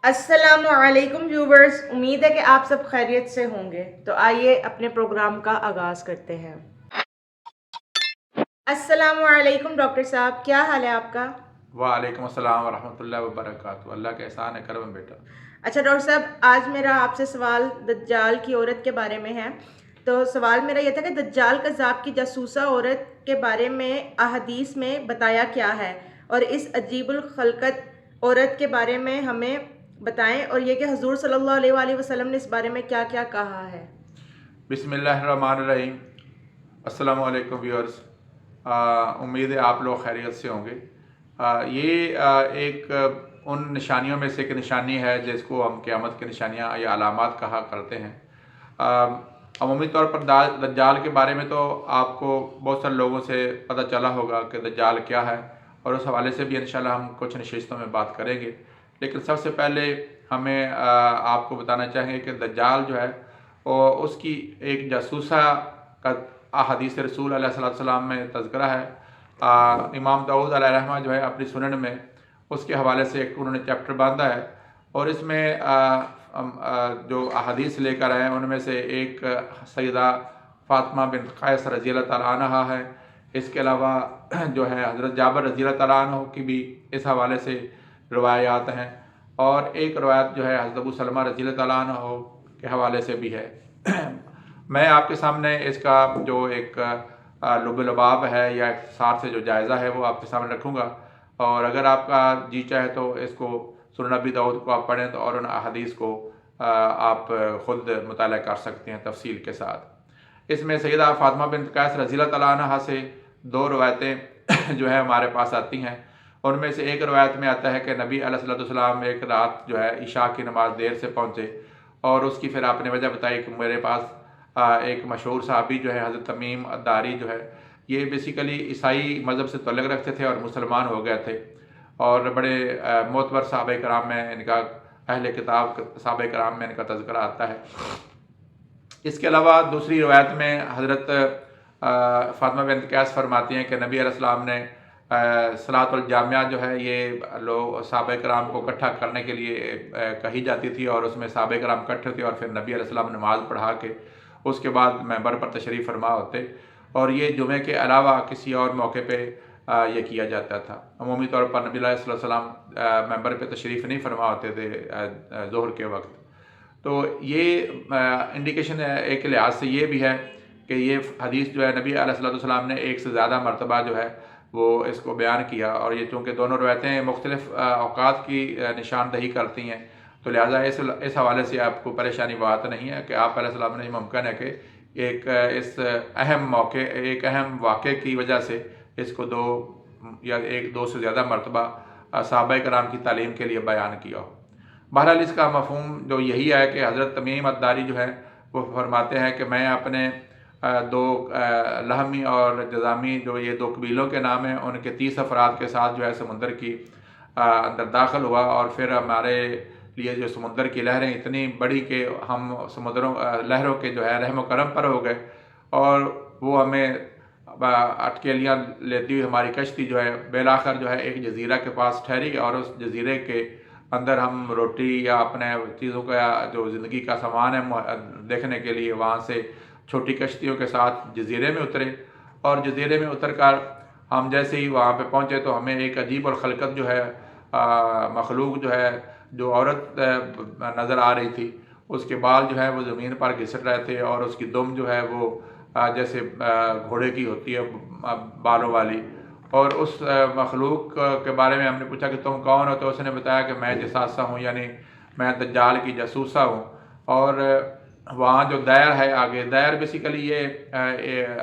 अस्सलामुअलैकुम व्यूवर्स, उम्मीद है कि आप सब खैरियत से होंगे। तो आइए अपने प्रोग्राम का आगाज़ करते हैं। अस्सलामुअलैकुम डॉक्टर साहब, क्या हाल है आपका? वालेकुम अस्सलाम वरहमतुल्लाहि वबरकातुहू। अल्लाह का एहसान है, करम बेटा। अच्छा डॉक्टर साहब, आज मेरा आपसे सवाल दज्जाल की औरत के बारे में है। तो सवाल मेरा यह था कि दज्जाल कज़्ज़ाब की जासूसा औरत के बारे में अहदीस में बताया क्या है, और इस अजीबुल खलकत औरत के बारे में हमें बताएं, और ये कि हुज़ूर सल्लल्लाहु अलैहि वसल्लम ने इस बारे में क्या क्या कहा है। बिस्मिल्लाहिर्रहमानिर्रहीम। अस्सलामु अलैकुम व्यूअर्स। उम्मीद है आप लोग खैरियत से होंगे। ये एक उन निशानियों में से एक निशानी है जिसको हम क़यामत की निशानियाँ या अलामात कहा करते हैं। अमूमी तौर पर दज्जाल के बारे में तो आपको बहुत सारे लोगों से पता चला होगा कि दज्जाल क्या है, और उस हवाले से भी इंशाल्लाह हम कुछ नशिस्तों में बात करेंगे। लेकिन सबसे पहले हमें आपको बताना चाहेंगे कि दज्जाल जो है और उसकी एक जासूसा का अहादीस रसूल अलैहिस्सलाम में तज़किरा है। इमाम दाऊद अलैहिर्रहमा जो है अपनी सुनन में उसके हवाले से एक उन्होंने चैप्टर बांधा है, और इसमें जो अहादीस लेकर आए उनमें से एक सैयदा फ़ातिमा बिन्त क़ैस रज़ी अल्लाह तआला अन्हा है। इसके अलावा जो है हज़रत जाबिर रज़ी अल्लाह तआला अन्हु की भी इस हवाले से रवायात हैं, और एक रवायत जो है हज़रत अबू सलमा रज़ी अल्लाह तआला अन्हु के हवाले से भी है। मैं आपके सामने इसका जो एक लुब-ए-लुबाब है या इख्तिसार से जो जायज़ा है वो आपके सामने रखूँगा, और अगर आपका जी चाहे तो इसको सुनन नबी दाऊद को आप पढ़ें तो, और उन अहादीस को आप ख़ुद मुताला कर सकते हैं तफसील के साथ। इसमें सैयदा फ़ातिमा बिन्त क़ैस रज़ी अल्लाह तआला अन्हा से दो रवायतें जो है हमारे पास आती हैं। उनमें से एक रवायत में आता है कि नबी अलैहिस्सलाम एक रात जो है इशा की नमाज़ देर से पहुँचे, और उसकी फिर आपने वजह बताई कि मेरे पास एक मशहूर सहाबी जो है हज़रत तमीम अद्दारी जो है, ये बेसिकली ईसाई मज़हब से तल्लुक़ रखते थे और मुसलमान हो गए थे, और बड़े मोतबर सहाबा कराम में इनका अहले किताब सहाबा कराम में इनका तज़किरा आता है। इसके अलावा दूसरी रवायत में हज़रत फ़ातिमा बिन्त क़ैस फरमाती हैं कि नबी अलैहिस्सलाम ने सलातुल जामिया जो है ये लोग सहाबा कराम को इकट्ठा करने के लिए कही जाती थी, और उसमें सहाबा कराम इकट्ठे थे और फिर नबी अलैहिस्सलाम नमाज़ पढ़ा के उसके बाद मेंबर पर तशरीफ़ फरमा होते, और ये जुमे के अलावा किसी और मौके पे ये किया जाता था। अमूमी तौर पर नबी अलैहिस्सलाम मेंबर पे तशरीफ़ नहीं फरमा होते थे ज़ोहर के वक्त। तो ये इंडिकेशन है एक लिहाज से ये भी है कि ये हदीस जो है नबी अलैहिस्सलाम ने एक से ज़्यादा मरतबा जो है वो इसको बयान किया, और ये चूँकि दोनों रवायतें मुख्तलिफ़ औक़ात की निशानदही करती हैं, तो लिहाजा इस हवाले से आपको परेशानी बात नहीं है कि आप अलैहिस्सलाम ने मुमकिन है कि एक इस अहम मौके एक अहम वाक़े की वजह से इसको दो या एक दो से ज़्यादा मरतबा सहाबा कराम की तालीम के लिए बयान किया हो। बहरहाल इसका मफ़हूम जो यही है कि हज़रत तमीम अद्दारी जो है वो फरमाते हैं कि मैं अपने दो लहमी और जज़ामी जो ये दो कबीलों के नाम हैं उनके 30 अफराद के साथ जो है समुंदर की अंदर दाखिल हुआ, और फिर हमारे लिए जो समुंदर की लहरें इतनी बड़ी कि हम समुद्रों लहरों के जो है रहम करम पर हो गए, और वो हमें अटकेलियाँ लेती हुई हमारी कश्ती जो है बिलाखिर जो है एक जज़ीरा के पास ठहरी, और उस जज़ीरे के अंदर हम रोटी या अपने चीज़ों का जो ज़िंदगी का सामान है देखने के लिए वहाँ से छोटी कश्तियों के साथ जज़ीरे में उतरे, और जज़ीरे में उतर कर हम जैसे ही वहाँ पे पहुँचे तो हमें एक अजीब और खलकत जो है मखलूक जो है जो औरत नज़र आ रही थी। उसके बाल जो है वो ज़मीन पर घिसट रहे थे, और उसकी दुम जो है वो जैसे घोड़े की होती है बालों वाली। और उस मखलूक के बारे में हमने पूछा कि तुम कौन हो, तो उसने बताया कि मैं जसासा हूँ, यानी मैं दज्जाल की जासूसा हूँ। और वहाँ जो दैर है आगे, दैर बेसिकली ये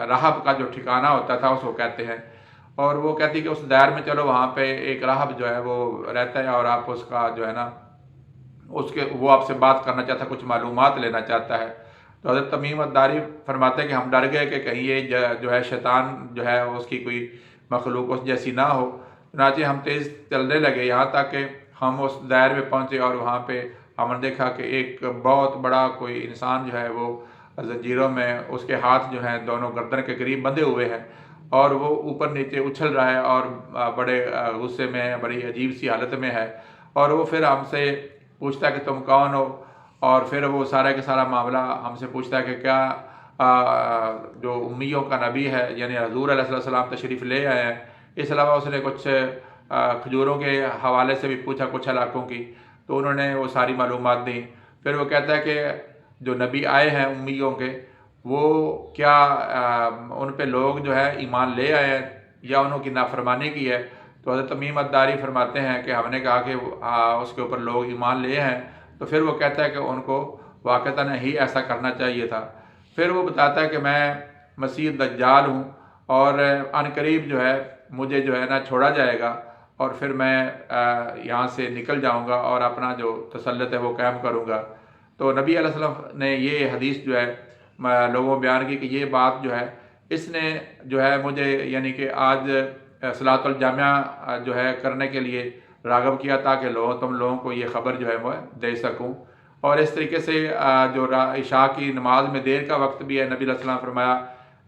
राहब का जो ठिकाना होता था उसको कहते हैं, और वो कहती कि उस दैर में चलो, वहाँ पे एक राहब जो है वो रहता है, और आप उसका जो है ना उसके वो आपसे बात करना चाहता है, कुछ मालूमात लेना चाहता है। तो हज़रत तमीम अद्दारी फरमाते हैं कि हम डर गए कि कहीं ये जो है शैतान जो है उसकी कोई मखलूक उस जैसी ना हो। चुनांचे हम तेज़ चलने लगे, यहाँ तक कि हम उस दायर में पहुँचे, और वहाँ पे हमने देखा कि एक बहुत बड़ा कोई इंसान जो है वो ज़ंजीरों में, उसके हाथ जो हैं दोनों गर्दन के करीब बंधे हुए हैं, और वो ऊपर नीचे उछल रहा है, और बड़े गुस्से में, बड़ी अजीब सी हालत में है। और वो फिर हमसे پوچھتا ہے کہ تم کون ہو، اور پھر وہ سارا کا سارا معاملہ ہم سے پوچھتا ہے کہ کیا جو امیوں کا نبی ہے یعنی حضور علیہ السلام تشریف لے آئے ہیں۔ اس علاوہ اس نے کچھ کھجوروں کے حوالے سے بھی پوچھا کچھ علاقوں کی، تو انہوں نے وہ ساری معلومات دیں۔ پھر وہ کہتا ہے کہ جو نبی آئے ہیں امیوں کے، وہ کیا ان پہ لوگ جو ہے ایمان لے آئے ہیں یا انہوں کی نافرمانی کی ہے؟ تو حضرت تمیم الداری فرماتے ہیں کہ ہم نے کہا کہ اس کے اوپر لوگ ایمان لے ہیں، تو پھر وہ کہتا ہے کہ ان کو واقعتاً ہی ایسا کرنا چاہیے تھا۔ پھر وہ بتاتا ہے کہ میں مسیح دجال ہوں، اور عن قریب جو ہے مجھے جو ہے نا چھوڑا جائے گا، اور پھر میں یہاں سے نکل جاؤں گا اور اپنا جو تسلط ہے وہ قائم کروں گا۔ تو نبی علیہ السلام نے یہ حدیث جو ہے لوگوں کو بیان کی کہ یہ بات جو ہے اس نے جو ہے مجھے یعنی کہ آج صلاۃ الجامعہ جو ہے کرنے کے لیے راغب کیا، تاکہ تم لوگوں کو یہ خبر جو ہے میں دے سکوں۔ اور اس طریقے سے جو عشاء کی نماز میں دیر کا وقت بھی ہے، نبی علیہ السلام فرمایا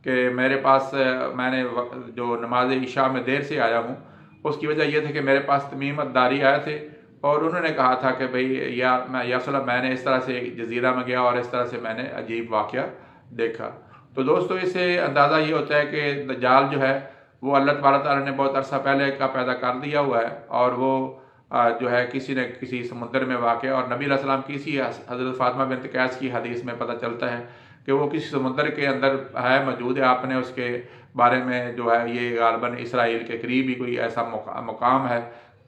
کہ میرے پاس میں نے جو نماز عشاء میں دیر سے آیا ہوں، اس کی وجہ یہ تھی کہ میرے پاس تمیم الداری آئے تھے، اور انہوں نے کہا تھا کہ بھئی یا رسول اللہ میں نے اس طرح سے جزیرہ میں گیا اور اس طرح سے میں نے عجیب واقعہ دیکھا۔ تو دوستو اس سے اندازہ یہ ہوتا ہے کہ دجال جو ہے وہ اللہ تبارک تعالیٰ نے بہت عرصہ پہلے کا پیدا کر دیا ہوا ہے، اور وہ جو ہے کسی نہ کسی سمندر میں واقع، اور نبی علیہ السلام کی اسی حضرت فاطمہ بنت قیس کی حدیث میں پتہ چلتا ہے کہ وہ کسی سمندر کے اندر ہے موجود ہے۔ آپ نے اس کے بارے میں جو ہے یہ غالباً اسرائیل کے قریب ہی کوئی ایسا مقام ہے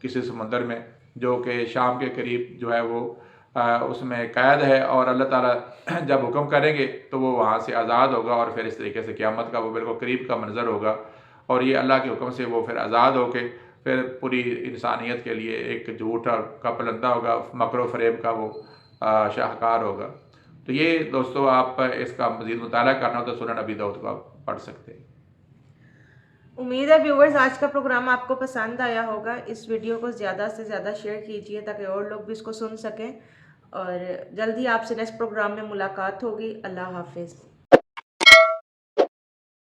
کسی سمندر میں جو کہ شام کے قریب جو ہے وہ اس میں قید ہے، اور اللہ تعالیٰ جب حکم کریں گے تو وہ وہاں سے آزاد ہوگا، اور پھر اس طریقے سے قیامت کا وہ بالکل قریب کا منظر ہوگا، اور یہ اللہ کے حکم سے وہ پھر آزاد ہو کے پھر پوری انسانیت کے لیے ایک جھوٹ کا پلندہ ہوگا، مکر و فریب کا وہ شاہکار ہوگا۔ تو یہ دوستو آپ اس کا مزید مطالعہ کرنا ہو تو سنن ابی داؤد کو آپ پڑھ سکتے ہیں۔ امید ہے ویورز آج کا پروگرام آپ کو پسند آیا ہوگا۔ اس ویڈیو کو زیادہ سے زیادہ شیئر کیجیے تاکہ اور لوگ بھی اس کو سن سکیں، اور جلدی آپ سے نیکسٹ پروگرام میں ملاقات ہوگی۔ اللہ حافظ۔